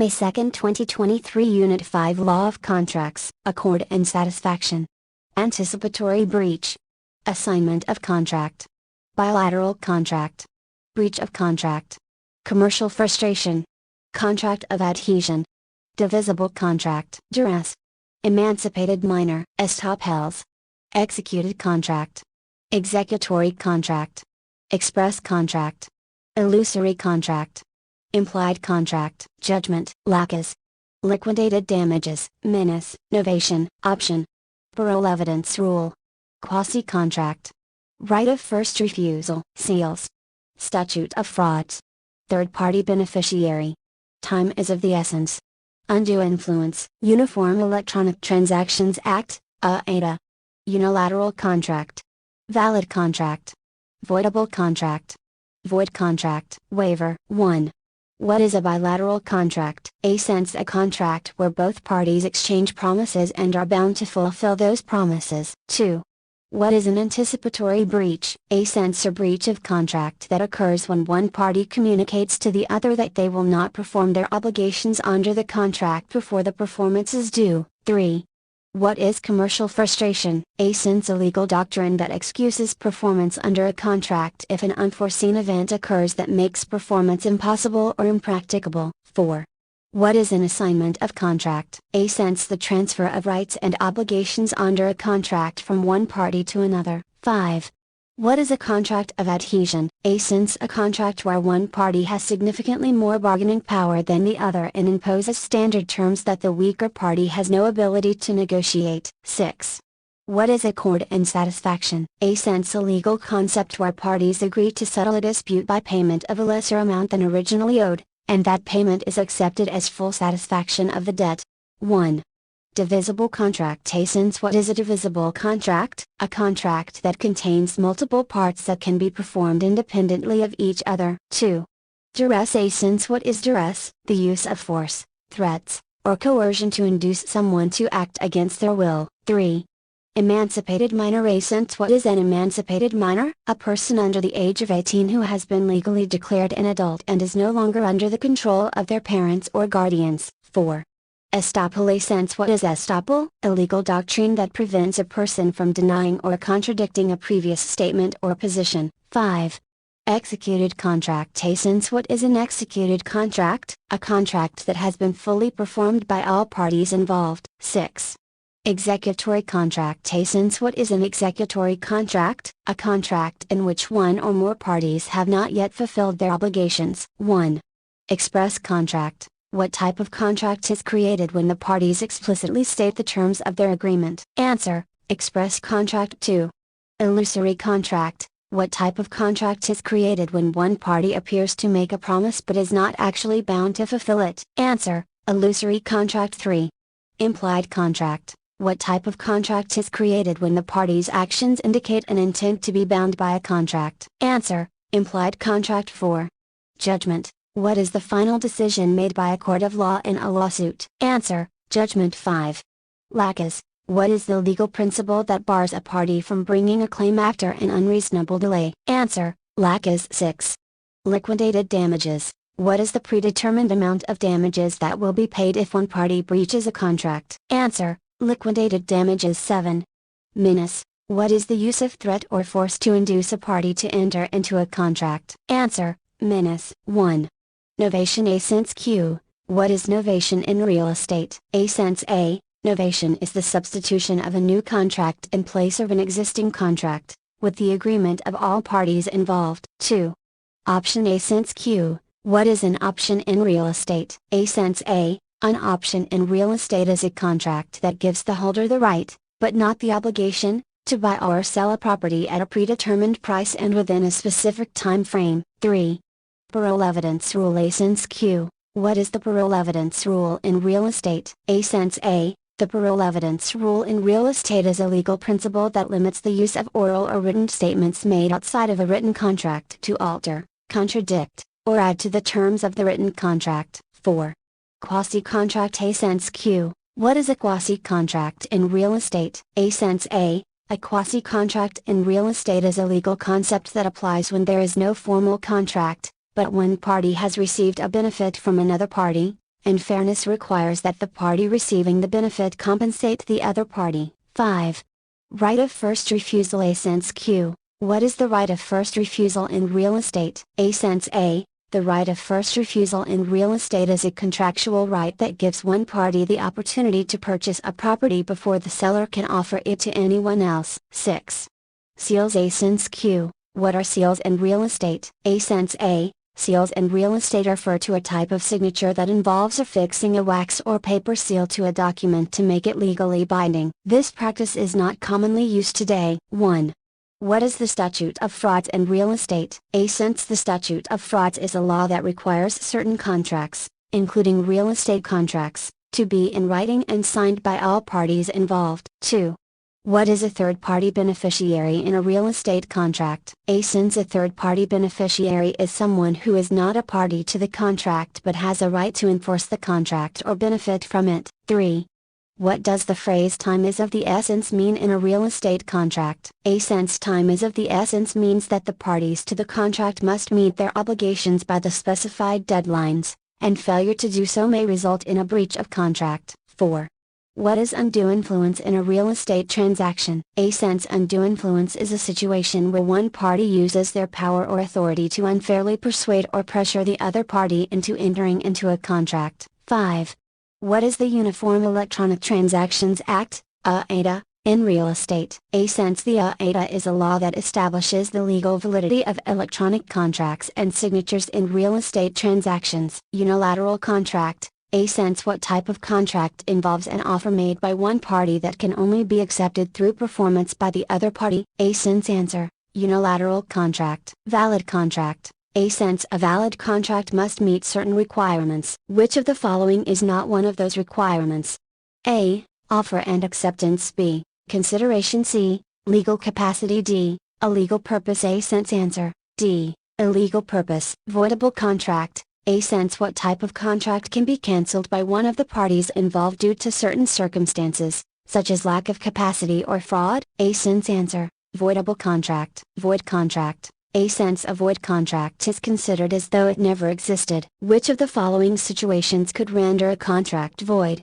May 2, 2023 Unit 5 Law of Contracts, Accord and Satisfaction. Anticipatory breach. Assignment of contract. Bilateral contract. Breach of contract. Commercial frustration. Contract of adhesion. Divisible contract. Duress. Emancipated minor. Estoppels. Executed contract. Executory contract. Express contract. Illusory contract. Implied contract. Judgment. Lacus. Liquidated damages. Menace. Novation. Option. Parole evidence rule. Quasi-contract. Right of first refusal. Seals. Statute of frauds. Third-party beneficiary. Time is of the essence. Undue influence. Uniform Electronic Transactions Act, UETA. Unilateral contract. Valid contract. Voidable contract. Void contract. Waiver. 1. What is a bilateral contract? A sense a contract where both parties exchange promises and are bound to fulfill those promises. 2. What is an anticipatory breach? A sense or breach of contract that occurs when one party communicates to the other that they will not perform their obligations under the contract before the performance is due. 3. What is commercial frustration? A sense a legal doctrine that excuses performance under a contract if an unforeseen event occurs that makes performance impossible or impracticable. 4. What is an assignment of contract? A sense the transfer of rights and obligations under a contract from one party to another. 5. What is a contract of adhesion? A sense a contract where one party has significantly more bargaining power than the other and imposes standard terms that the weaker party has no ability to negotiate. 6. What is accord and satisfaction? A sense a legal concept where parties agree to settle a dispute by payment of a lesser amount than originally owed, and that payment is accepted as full satisfaction of the debt. 1. Divisible contract. A sense what is a divisible contract? A contract that contains multiple parts that can be performed independently of each other. 2. Duress. A sense what is duress? The use of force, threats, or coercion to induce someone to act against their will. 3. Emancipated minor. A sense what is an emancipated minor? A person under the age of 18 who has been legally declared an adult and is no longer under the control of their parents or guardians. 4. Estoppel. A sense what is estoppel? A legal doctrine that prevents a person from denying or contradicting a previous statement or position. 5. Executed contract. A sense what is an executed contract? A contract that has been fully performed by all parties involved. 6. Executory contract. A sense what is an executory contract? A contract in which one or more parties have not yet fulfilled their obligations. 1. Express contract. What type of contract is created when the parties explicitly state the terms of their agreement? Answer: express contract. 2. Illusory contract. What type of contract is created when one party appears to make a promise but is not actually bound to fulfill it? Answer: illusory contract. 3. Implied contract. What type of contract is created when the parties' actions indicate an intent to be bound by a contract? Answer: implied contract. 4. Judgment. What is the final decision made by a court of law in a lawsuit? Answer: judgment. 5. Lacus. What is the legal principle that bars a party from bringing a claim after an unreasonable delay? Answer: lacus. 6. Liquidated damages. What is the predetermined amount of damages that will be paid if one party breaches a contract? Answer: liquidated damages. 7. Menace. What is the use of threat or force to induce a party to enter into a contract? Answer: menace. 1. Novation. A sense Q. What is novation in real estate? A sense A. Novation is the substitution of a new contract in place of an existing contract, with the agreement of all parties involved. 2. Option. A sense Q. What is an option in real estate? A sense A. An option in real estate is a contract that gives the holder the right, but not the obligation, to buy or sell a property at a predetermined price and within a specific time frame. 3. Parole evidence rule. A sense Q. What is the parole evidence rule in real estate? A sense A. The parole evidence rule in real estate is a legal principle that limits the use of oral or written statements made outside of a written contract to alter, contradict, or add to the terms of the written contract. 4. Quasi-contract. A sense Q. What is a quasi-contract in real estate? A sense A. A quasi-contract in real estate is a legal concept that applies when there is no formal contract, but one party has received a benefit from another party, and fairness requires that the party receiving the benefit compensate the other party. 5. Right of first refusal. A sense Q. What is the right of first refusal in real estate? A sense A. The right of first refusal in real estate is a contractual right that gives one party the opportunity to purchase a property before the seller can offer it to anyone else. 6. Seals. A sense Q. What are seals in real estate? A sense A. Seals in real estate refer to a type of signature that involves affixing a wax or paper seal to a document to make it legally binding. This practice is not commonly used today. 1. What is the statute of frauds in real estate? A sense. The statute of frauds is a law that requires certain contracts, including real estate contracts, to be in writing and signed by all parties involved. 2. What is a third-party beneficiary in a real estate contract? A sense. A third-party beneficiary is someone who is not a party to the contract but has a right to enforce the contract or benefit from it. 3. What does the phrase "time is of the essence" mean in a real estate contract? A sense. Time is of the essence means that the parties to the contract must meet their obligations by the specified deadlines, and failure to do so may result in a breach of contract. 4. What is undue influence in a real estate transaction? A sense. Undue influence is a situation where one party uses their power or authority to unfairly persuade or pressure the other party into entering into a contract. 5. What is the Uniform Electronic Transactions Act, UETA, in real estate? A sense. The UETA is a law that establishes the legal validity of electronic contracts and signatures in real estate transactions. Unilateral contract. A sense. What type of contract involves an offer made by one party that can only be accepted through performance by the other party? A sense. Answer. Unilateral contract. Valid contract. A sense. A valid contract must meet certain requirements. Which of the following is not one of those requirements? A. Offer and acceptance. B. Consideration. C. Legal capacity. D. A legal purpose. A sense. Answer. D. Illegal purpose. Voidable contract. A sense. What type of contract can be cancelled by one of the parties involved due to certain circumstances, such as lack of capacity or fraud? A sense. Answer. Voidable contract. Void contract. A sense. A void contract is considered as though it never existed. Which of the following situations could render a contract void?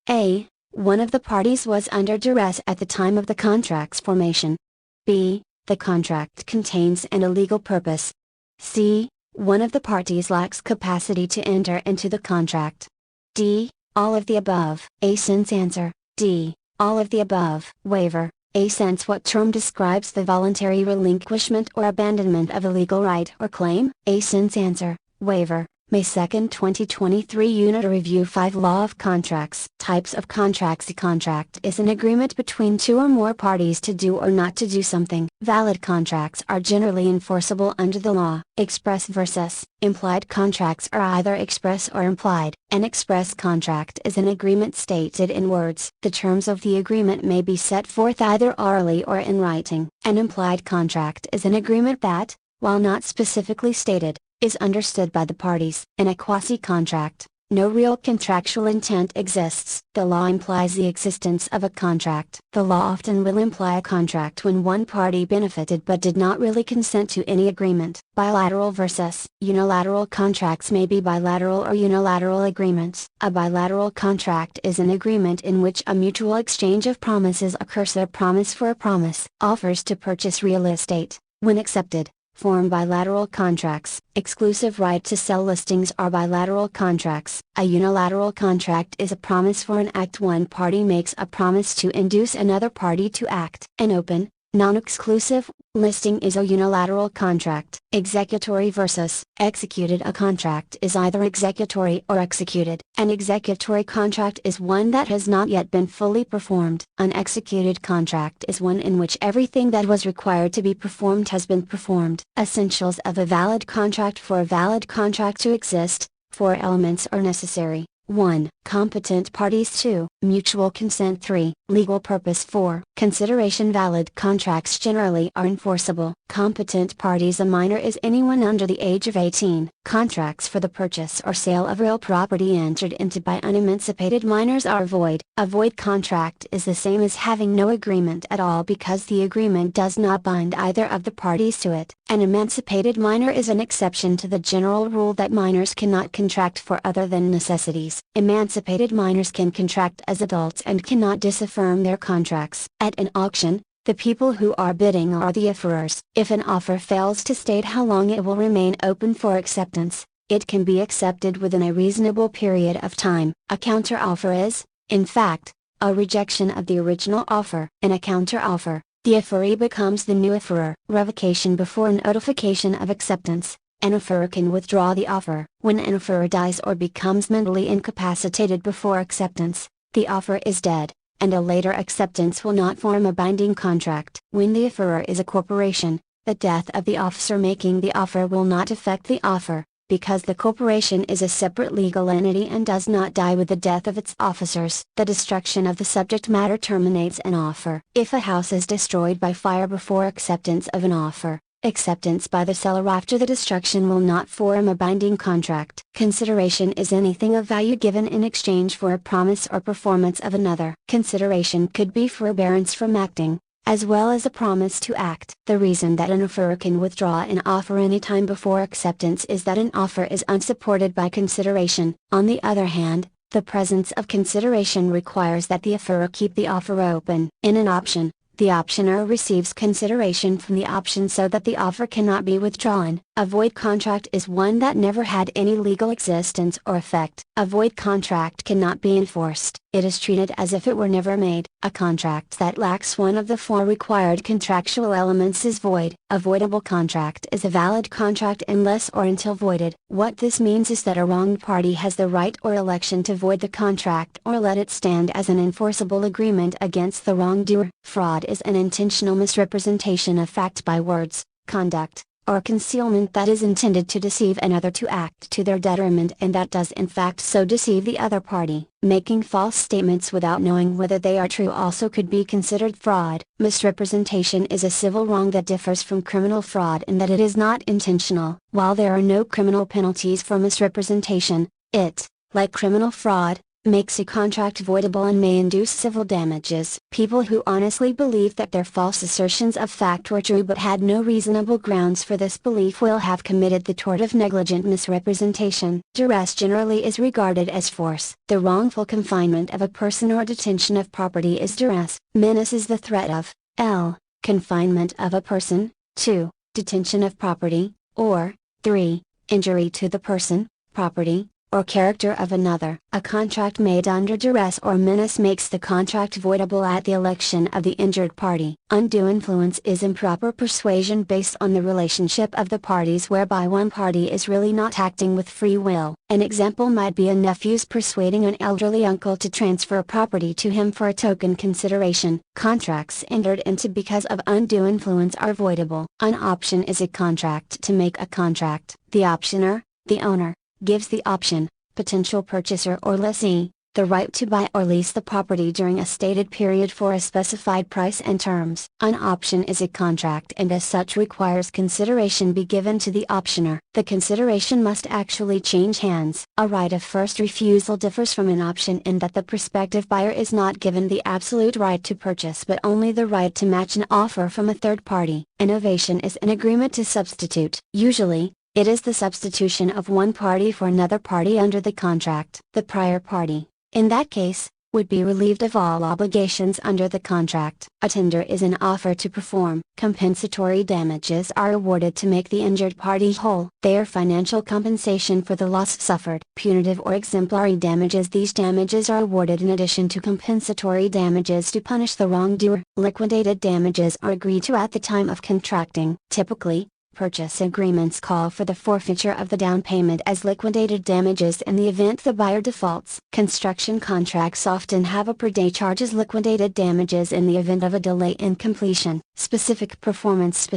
A. One of the parties was under duress at the time of the contract's formation. B. The contract contains an illegal purpose. C. One of the parties lacks capacity to enter into the contract. D. All of the above. A sense. Answer. D. All of the above. Waiver. A sense. What term describes the voluntary relinquishment or abandonment of a legal right or claim? A sense. Answer. Waiver. May 2, 2023. Unit Review 5. Law of Contracts. Types of contracts. A contract is an agreement between two or more parties to do or not to do something. Valid contracts are generally enforceable under the law. Express versus implied contracts are either express or implied. An express contract is an agreement stated in words. The terms of the agreement may be set forth either orally or in writing. An implied contract is an agreement that, while not specifically stated, is understood by the parties. In a quasi-contract, no real contractual intent exists. The law implies the existence of a contract. The law often will imply a contract when one party benefited but did not really consent to any agreement. Bilateral versus unilateral contracts may be bilateral or unilateral agreements. A bilateral contract is an agreement in which a mutual exchange of promises occurs. A promise for a promise. Offers to purchase real estate, when accepted, form bilateral contracts. Exclusive right to sell listings are bilateral contracts. A unilateral contract is a promise for an act. One party makes a promise to induce another party to act. An open, non-exclusive listing is a unilateral contract. Executory versus executed. A contract is either executory or executed. An executory contract is one that has not yet been fully performed. An executed contract is one in which everything that was required to be performed has been performed. Essentials of a valid contract. For a valid contract to exist, 4 elements are necessary. 1. Competent parties. 2. Mutual consent. 3. Legal purpose. 4. Consideration. Valid contracts generally are enforceable. Competent parties. A minor is anyone under the age of 18. Contracts for the purchase or sale of real property entered into by unemancipated minors are void. A void contract is the same as having no agreement at all because the agreement does not bind either of the parties to it. An emancipated minor is an exception to the general rule that minors cannot contract for other than necessities. Emancipated minors can contract as adults and cannot disaffirm their contracts. At an auction, the people who are bidding are the offerers. If an offer fails to state how long it will remain open for acceptance, it can be accepted within a reasonable period of time. A counteroffer is, in fact, a rejection of the original offer. In a counteroffer, the offeree becomes the new offerer. Revocation. Before notification of acceptance, an offerer can withdraw the offer. When an offerer dies or becomes mentally incapacitated before acceptance, the offer is dead, and a later acceptance will not form a binding contract. When the offerer is a corporation, the death of the officer making the offer will not affect the offer, because the corporation is a separate legal entity and does not die with the death of its officers. The destruction of the subject matter terminates an offer. If a house is destroyed by fire before acceptance of an offer, acceptance by the seller after the destruction will not form a binding contract. Consideration is anything of value given in exchange for a promise or performance of another. Consideration could be forbearance from acting, as well as a promise to act. The reason that an offerer can withdraw an offer any time before acceptance is that an offer is unsupported by consideration. On the other hand, the presence of consideration requires that the offerer keep the offer open. In an option, the optioner receives consideration from the option so that the offer cannot be withdrawn. A void contract is one that never had any legal existence or effect. A void contract cannot be enforced. It is treated as if it were never made. A contract that lacks one of the 4 required contractual elements is void. A voidable contract is a valid contract unless or until voided. What this means is that a wronged party has the right or election to void the contract or let it stand as an enforceable agreement against the wrongdoer. Fraud is an intentional misrepresentation of fact by words, conduct, or concealment that is intended to deceive another to act to their detriment and that does in fact so deceive the other party. Making false statements without knowing whether they are true also could be considered fraud. Misrepresentation is a civil wrong that differs from criminal fraud in that it is not intentional. While there are no criminal penalties for misrepresentation, it, like criminal fraud, makes a contract voidable and may induce civil damages. People who honestly believe that their false assertions of fact were true but had no reasonable grounds for this belief will have committed the tort of negligent misrepresentation. Duress generally is regarded as force. The wrongful confinement of a person or detention of property is duress. Menace is the threat of l. confinement of a person, 2. detention of property, or 3. injury to the person, property, or character of another. A contract made under duress or menace makes the contract voidable at the election of the injured party. Undue influence is improper persuasion based on the relationship of the parties whereby one party is really not acting with free will. An example might be a nephew's persuading an elderly uncle to transfer property to him for a token consideration. Contracts entered into because of undue influence are voidable. An option is a contract to make a contract. The optioner, the owner, gives the option, potential purchaser or lessee, the right to buy or lease the property during a stated period for a specified price and terms. An option is a contract and as such requires consideration be given to the optioner. The consideration must actually change hands. A right of first refusal differs from an option in that the prospective buyer is not given the absolute right to purchase but only the right to match an offer from a third party. Innovation is an agreement to substitute. Usually, it is the substitution of one party for another party under the contract. The prior party, in that case, would be relieved of all obligations under the contract. A tender is an offer to perform. Compensatory damages are awarded to make the injured party whole. They are financial compensation for the loss suffered. Punitive or exemplary damages. These damages are awarded in addition to compensatory damages to punish the wrongdoer. Liquidated damages are agreed to at the time of contracting. Typically, purchase agreements call for the forfeiture of the down payment as liquidated damages in the event the buyer defaults. Construction contracts often have a per day charge as liquidated damages in the event of a delay in completion. Specific performance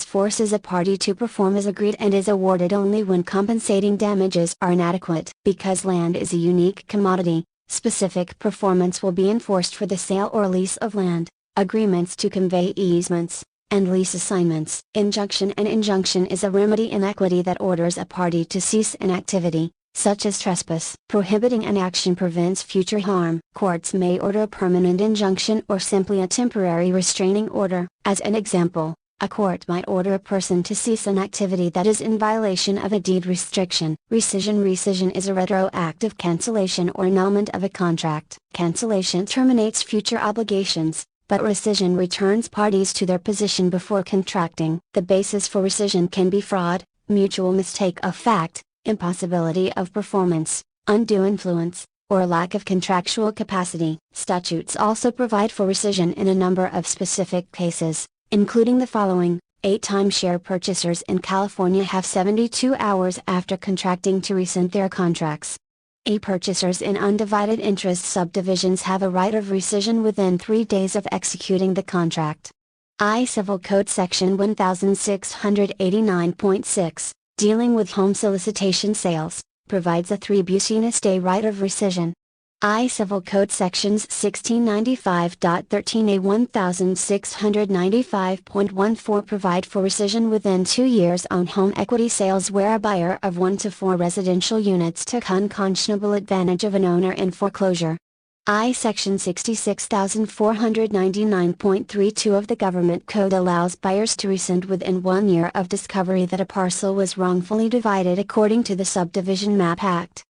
forces a party to perform as agreed and is awarded only when compensating damages are inadequate. Because land is a unique commodity, specific performance will be enforced for the sale or lease of land, agreements to convey easements, and lease assignments. Injunction. An injunction is a remedy in equity that orders a party to cease an activity, such as trespass. Prohibiting an action prevents future harm. Courts may order a permanent injunction or simply a temporary restraining order. As an example, a court might order a person to cease an activity that is in violation of a deed restriction. Rescission. Rescission is a retroactive cancellation or annulment of a contract. Cancellation terminates future obligations, but rescission returns parties to their position before contracting. The basis for rescission can be fraud, mutual mistake of fact, impossibility of performance, undue influence, or lack of contractual capacity. Statutes also provide for rescission in a number of specific cases, including the following: 8 timeshare purchasers in California have 72 hours after contracting to rescind their contracts. Purchasers in undivided interest subdivisions have a right of rescission within 3 days of executing the contract. Civil Code Section 1689.6, dealing with home solicitation sales, provides a 3 business day right of rescission. Civil Code Sections 1695.13a 1695.14 provide for rescission within 2 years on home equity sales where a buyer of 1 to 4 residential units took unconscionable advantage of an owner in foreclosure. Section 66499.32 of the Government Code allows buyers to rescind within 1 year of discovery that a parcel was wrongfully divided according to the Subdivision Map Act.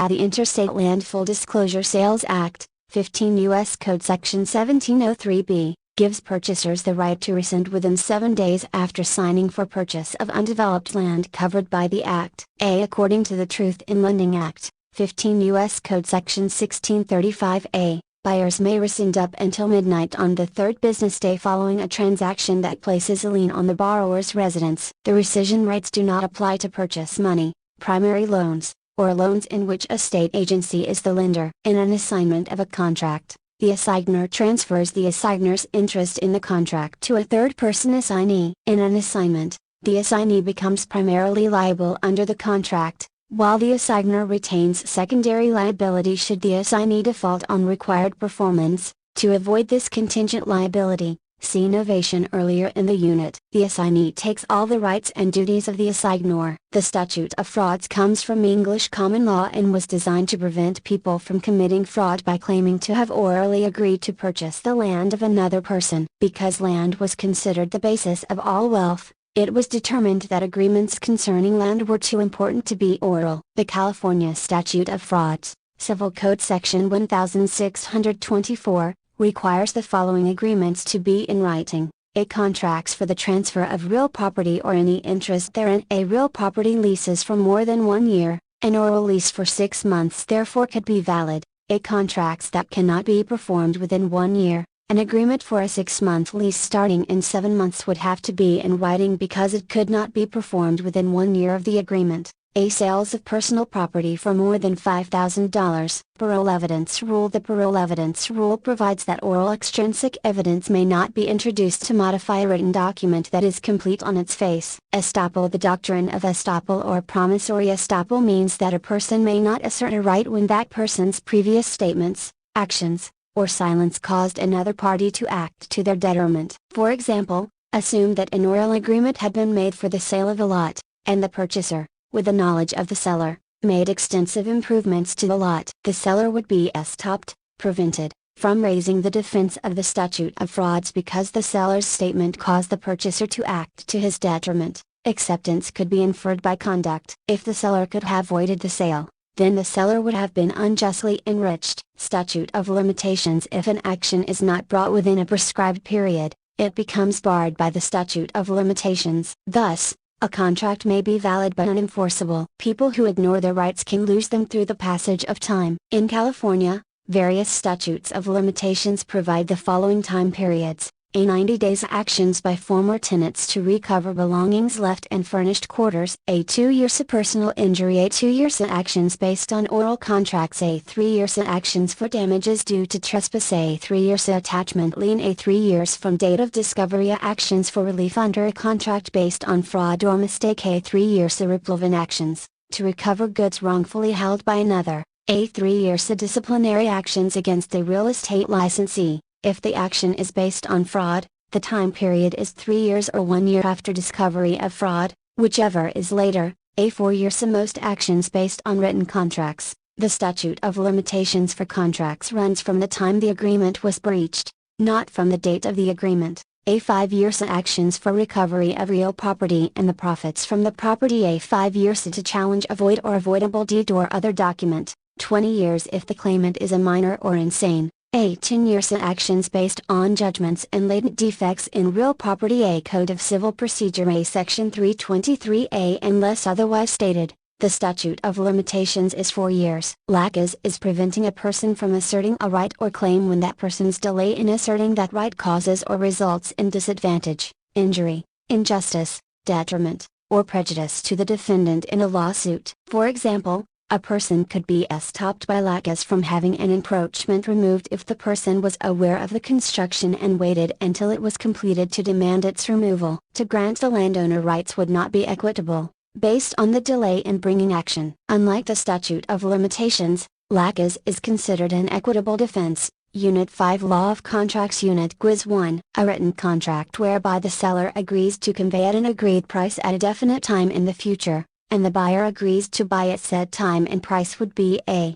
The Interstate Land Full Disclosure Sales Act, 15 U.S. Code Section 1703b, gives purchasers the right to rescind within 7 days after signing for purchase of undeveloped land covered by the Act. According to the Truth in Lending Act, 15 U.S. Code Section 1635a, buyers may rescind up until midnight on the 3rd business day following a transaction that places a lien on the borrower's residence. The rescission rights do not apply to purchase money, primary loans, or loans in which a state agency is the lender. In an assignment of a contract, the assignor transfers the assignor's interest in the contract to a third-person assignee. In an assignment, the assignee becomes primarily liable under the contract, while the assignor retains secondary liability should the assignee default on required performance. To avoid this contingent liability, see novation earlier in the unit. The assignee takes all the rights and duties of the assignor. The statute of frauds comes from English common law and was designed to prevent people from committing fraud by claiming to have orally agreed to purchase the land of another person. Because land was considered the basis of all wealth, it was determined that agreements concerning land were too important to be oral. The California Statute of Frauds, Civil Code Section 1624, requires the following agreements to be in writing: contracts for the transfer of real property or any interest therein. Real property leases for more than 1 year, an oral lease for 6 months therefore could be valid. Contracts that cannot be performed within 1 year, an agreement for a 6-month lease starting in 7 months would have to be in writing because it could not be performed within 1 year of the agreement. Sales of personal property for more than $5,000. Parole evidence rule. The parole evidence rule provides that oral extrinsic evidence may not be introduced to modify a written document that is complete on its face. Estoppel. The doctrine of estoppel or promissory estoppel means that a person may not assert a right when that person's previous statements, actions, or silence caused another party to act to their detriment. For example, assume that an oral agreement had been made for the sale of a lot, and the purchaser, with the knowledge of the seller, made extensive improvements to the lot. The seller would be estopped, prevented, from raising the defense of the statute of frauds because the seller's statement caused the purchaser to act to his detriment. Acceptance could be inferred by conduct. If the seller could have voided the sale, then the seller would have been unjustly enriched. Statute of limitations. If an action is not brought within a prescribed period, it becomes barred by the statute of limitations. Thus, a contract may be valid but unenforceable. People who ignore their rights can lose them through the passage of time. In California, various statutes of limitations provide the following time periods: 90 days actions by former tenants to recover belongings left in furnished quarters, 2 years personal injury, 2 years actions based on oral contracts, 3 years actions for damages due to trespass, 3 years attachment lien, 3 years from date of discovery actions for relief under a contract based on fraud or mistake, 3 years repluven actions to recover goods wrongfully held by another. A. 3 years. Disciplinary actions against a real estate licensee. If the action is based on fraud, the time period is 3 years or 1 year after discovery of fraud, whichever is later. A. 4 years. Most actions based on written contracts. The statute of limitations for contracts runs from the time the agreement was breached, not from the date of the agreement. A. 5 years. Actions for recovery of real property and the profits from the property. A. 5 years. To challenge a void or avoidable deed or other document. 20 years if the claimant is a minor or insane. A. 10 years. Actions based on judgments and latent defects in real property. A. Code of Civil Procedure. A. Section 323A. Unless otherwise stated, the statute of limitations is 4 years. Laches is preventing a person from asserting a right or claim when that person's delay in asserting that right causes or results in disadvantage, injury, injustice, detriment, or prejudice to the defendant in a lawsuit. For example, a person could be stopped by laches from having an encroachment removed if the person was aware of the construction and waited until it was completed to demand its removal. To grant the landowner rights would not be equitable, based on the delay in bringing action. Unlike the statute of limitations, laches is considered an equitable defense. Unit 5 Law of Contracts. Unit Quiz 1. A written contract whereby the seller agrees to convey at an agreed price at a definite time in the future, and the buyer agrees to buy at said time and price would be a.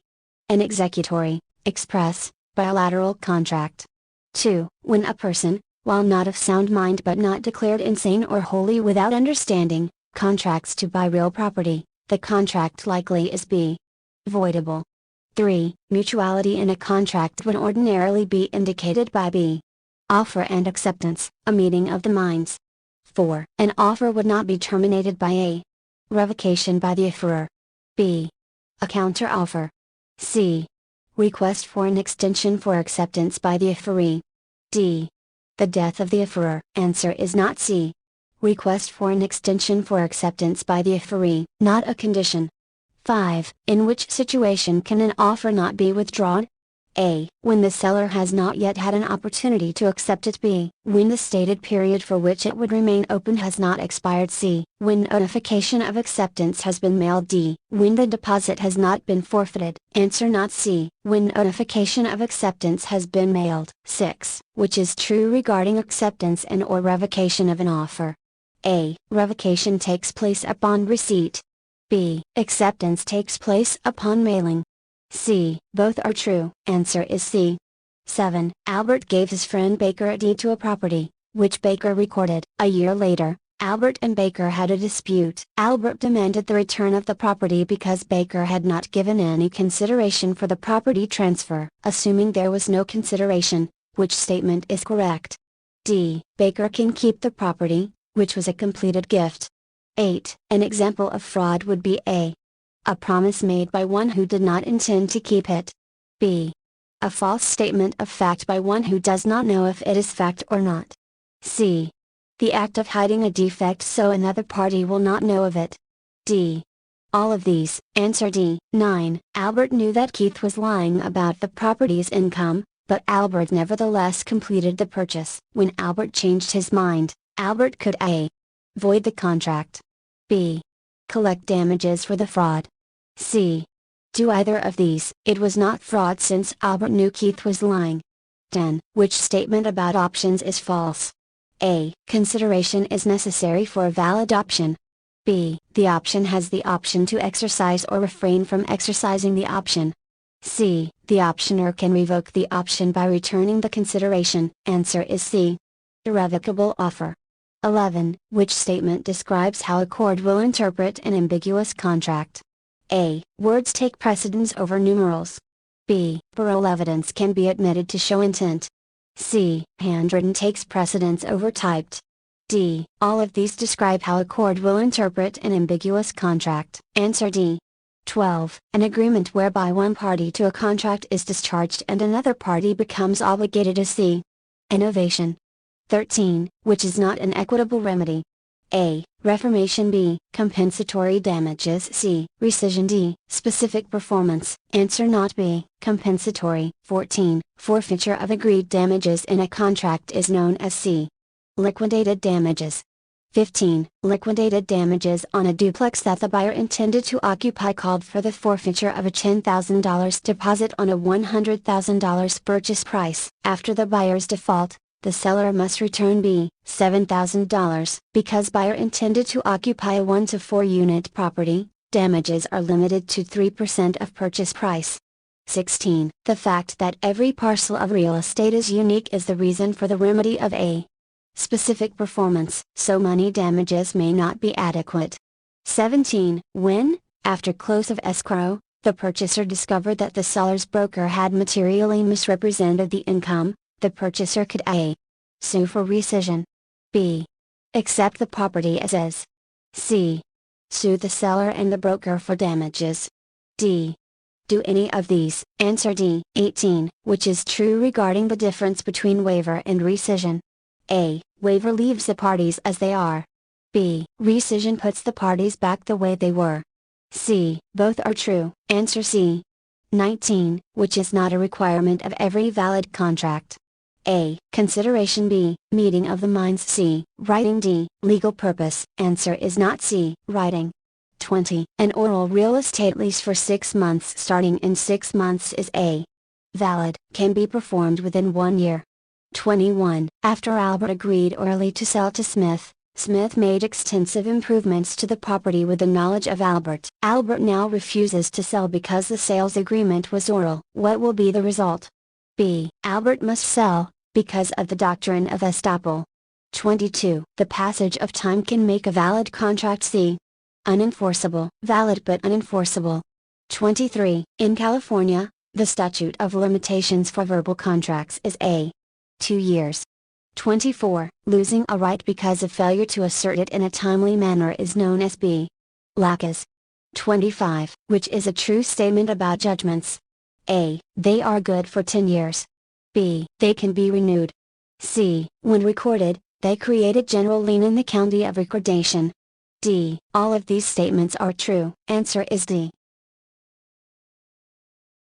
An executory, express, bilateral contract. 2. When a person, while not of sound mind but not declared insane or wholly without understanding, contracts to buy real property, the contract likely is b. voidable. 3. Mutuality in a contract would ordinarily be indicated by b. offer and acceptance, a meeting of the minds. 4. An offer would not be terminated by a. revocation by the offeror. b. a counter-offer. c. request for an extension for acceptance by the offeree. d. the death of the offeror. Answer is not c. Request for an extension for acceptance by the offeree, not a condition. 5. In which situation can an offer not be withdrawn? A. When the seller has not yet had an opportunity to accept it. B. When the stated period for which it would remain open has not expired. C. When notification of acceptance has been mailed. D. When the deposit has not been forfeited. Answer not C. When notification of acceptance has been mailed. 6. Which is true regarding acceptance and or revocation of an offer? A. Revocation takes place upon receipt. B. Acceptance takes place upon mailing. C. Both are true. Answer is C. 7. Albert gave his friend Baker a deed to a property, which Baker recorded. A year later, Albert and Baker had a dispute. Albert demanded the return of the property because Baker had not given any consideration for the property transfer. Assuming there was no consideration, which statement is correct? D. Baker can keep the property, which was a completed gift. 8. An example of fraud would be a. A promise made by one who did not intend to keep it. B. A false statement of fact by one who does not know if it is fact or not. C. The act of hiding a defect so another party will not know of it. D. All of these. Answer D. 9. Albert knew that Keith was lying about the property's income, but Albert nevertheless completed the purchase. When Albert changed his mind, Albert could a. void the contract. B. collect damages for the fraud. C. do either of these. It was not fraud since Albert knew Keith was lying. 10. Which statement about options is false? A. Consideration is necessary for a valid option. B. The option has the option to exercise or refrain from exercising the option. C. The optioner can revoke the option by returning the consideration. Answer is C. Irrevocable offer. 11. Which statement describes how a court will interpret an ambiguous contract? A. Words take precedence over numerals. B. Parole evidence can be admitted to show intent. C. Handwritten takes precedence over typed. D. All of these describe how a court will interpret an ambiguous contract. Answer D. 12. An agreement whereby one party to a contract is discharged and another party becomes obligated is C. An ovation. 13. Which is not an equitable remedy? A. Reformation. B. Compensatory damages. C. Rescission. D. Specific performance. Answer not B. Compensatory. 14. Forfeiture of agreed damages in a contract is known as C. Liquidated damages. 15. Liquidated damages on a duplex that the buyer intended to occupy called for the forfeiture of a $10,000 deposit on a $100,000 purchase price. After the buyer's default, the seller must return B. $7,000. Because buyer intended to occupy a 1 to 4 unit property, damages are limited to 3% of purchase price. 16. The fact that every parcel of real estate is unique is the reason for the remedy of a specific performance, so money damages may not be adequate. 17. When, after close of escrow, the purchaser discovered that the seller's broker had materially misrepresented the income, the purchaser could a. Sue for rescission. B. Accept the property as is. C. Sue the seller and the broker for damages. D. Do any of these. Answer D. 18. Which is true regarding the difference between waiver and rescission? A. Waiver leaves the parties as they are. B. Rescission puts the parties back the way they were. C. Both are true. Answer C. 19. Which is not a requirement of every valid contract? A. Consideration. B. Meeting of the minds. C. Writing. D. Legal purpose. Answer is not C. Writing. 20. An oral real estate lease for 6 months starting in 6 months is A. Valid, can be performed within 1 year. 21. After Albert agreed orally to sell to Smith, Smith made extensive improvements to the property with the knowledge of Albert. Albert now refuses to sell because the sales agreement was oral. What will be the result? B. Albert must sell, because of the doctrine of estoppel. 22. The passage of time can make a valid contract C. Unenforceable. Valid but unenforceable. 23. In California, the statute of limitations for verbal contracts is A. 2 years. 24. Losing a right because of failure to assert it in a timely manner is known as B. Laches. 25. Which is a true statement about judgments? A. They are good for 10 years. B. They can be renewed. C. When recorded, they create a general lien in the county of recordation. D. All of these statements are true. Answer is D.